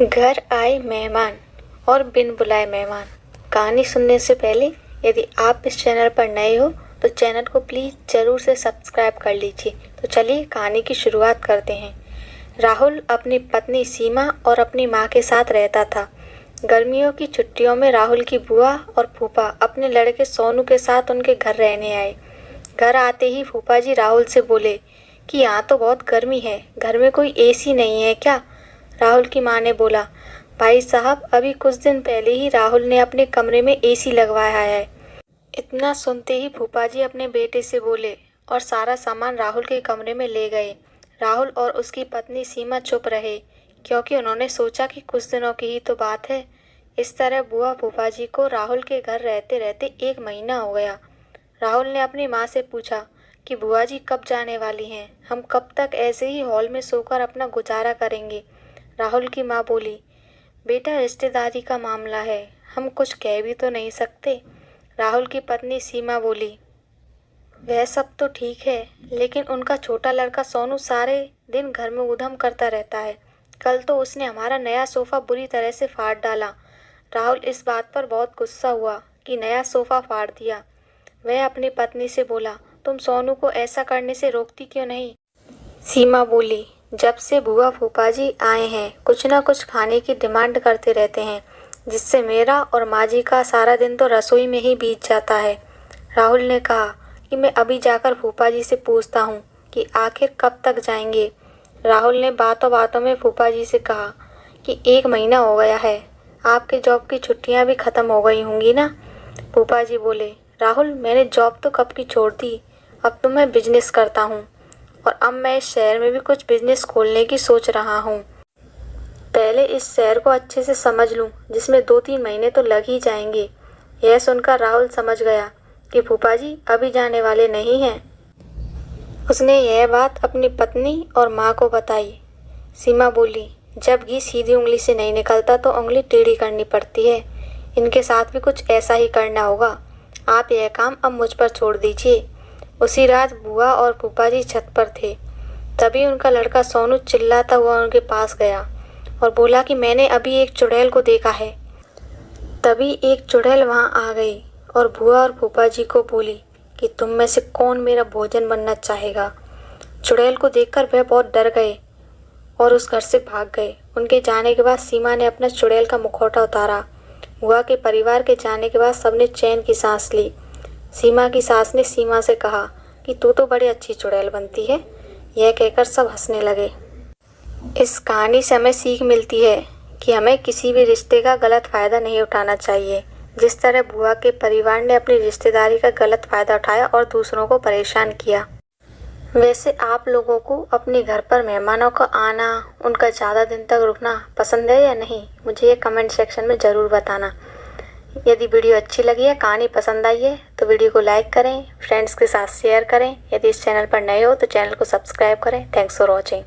घर आए मेहमान और बिन बुलाए मेहमान। कहानी सुनने से पहले यदि आप इस चैनल पर नए हो तो चैनल को प्लीज़ ज़रूर से सब्सक्राइब कर लीजिए। तो चलिए कहानी की शुरुआत करते हैं। राहुल अपनी पत्नी सीमा और अपनी माँ के साथ रहता था। गर्मियों की छुट्टियों में राहुल की बुआ और फूफा अपने लड़के सोनू के साथ उनके घर रहने आए। घर आते ही फूफा जी राहुल से बोले कि यहाँ तो बहुत गर्मी है, घर में कोई एसी नहीं है क्या? राहुल की माँ ने बोला, भाई साहब अभी कुछ दिन पहले ही राहुल ने अपने कमरे में एसी लगवाया है। इतना सुनते ही फूफा जी अपने बेटे से बोले और सारा सामान राहुल के कमरे में ले गए। राहुल और उसकी पत्नी सीमा चुप रहे क्योंकि उन्होंने सोचा कि कुछ दिनों की ही तो बात है। इस तरह बुआ फूफा जी को राहुल के घर रहते रहते 1 महीना हो गया। राहुल ने अपनी माँ से पूछा कि बुआ जी कब जाने वाली हैं? हम कब तक ऐसे ही हॉल में सोकर अपना गुजारा करेंगे? राहुल की माँ बोली, बेटा रिश्तेदारी का मामला है, हम कुछ कह भी तो नहीं सकते। राहुल की पत्नी सीमा बोली, वह सब तो ठीक है, लेकिन उनका छोटा लड़का सोनू सारे दिन घर में ऊधम करता रहता है। कल तो उसने हमारा नया सोफ़ा बुरी तरह से फाड़ डाला। राहुल इस बात पर बहुत गुस्सा हुआ कि नया सोफ़ा फाड़ दिया। वह अपनी पत्नी से बोला, तुम सोनू को ऐसा करने से रोकती क्यों नहीं? सीमा बोली, जब से बुआ फूफा जी आए हैं कुछ ना कुछ खाने की डिमांड करते रहते हैं, जिससे मेरा और माँ जी का सारा दिन तो रसोई में ही बीत जाता है। राहुल ने कहा कि मैं अभी जाकर फूफा जी से पूछता हूँ कि आखिर कब तक जाएंगे। राहुल ने बातों बातों में फूफा जी से कहा कि 1 महीना हो गया है, आपके जॉब की छुट्टियाँ भी ख़त्म हो गई होंगी ना? फूफा जी बोले, राहुल मैंने जॉब तो कब की छोड़ दी, अब तो मैं बिजनेस करता हूँ और अब मैं इस शहर में भी कुछ बिजनेस खोलने की सोच रहा हूँ। पहले इस शहर को अच्छे से समझ लूँ, जिसमें 2-3 महीने तो लग ही जाएंगे। यह सुनकर राहुल समझ गया कि फूफा जी अभी जाने वाले नहीं हैं। उसने यह बात अपनी पत्नी और माँ को बताई। सीमा बोली, जब घी सीधी उंगली से नहीं निकलता तो उंगली टेढ़ी करनी पड़ती है। इनके साथ भी कुछ ऐसा ही करना होगा। आप यह काम अब मुझ पर छोड़ दीजिए। उसी रात बुआ और फूफा जी छत पर थे। तभी उनका लड़का सोनू चिल्लाता हुआ उनके पास गया और बोला कि मैंने अभी एक चुड़ैल को देखा है। तभी एक चुड़ैल वहाँ आ गई और बुआ और फूफा जी को बोली कि तुम में से कौन मेरा भोजन बनना चाहेगा? चुड़ैल को देखकर वह बहुत डर गए और उस घर से भाग गए। उनके जाने के बाद सीमा ने अपना चुड़ैल का मुखौटा उतारा। बुआ के परिवार के जाने के बाद सबने चैन की सांस ली। सीमा की सास ने सीमा से कहा कि तू तो बड़ी अच्छी चुड़ैल बनती है। यह कहकर सब हंसने लगे। इस कहानी से हमें सीख मिलती है कि हमें किसी भी रिश्ते का गलत फ़ायदा नहीं उठाना चाहिए। जिस तरह बुआ के परिवार ने अपनी रिश्तेदारी का गलत फ़ायदा उठाया और दूसरों को परेशान किया। वैसे आप लोगों को अपने घर पर मेहमानों का आना, उनका ज़्यादा दिन तक रुकना पसंद है या नहीं? मुझे ये कमेंट सेक्शन में ज़रूर बताना। यदि वीडियो अच्छी लगी है, कहानी पसंद आई है तो वीडियो को लाइक करें, फ्रेंड्स के साथ शेयर करें। यदि इस चैनल पर नए हो तो चैनल को सब्सक्राइब करें। Thanks for watching.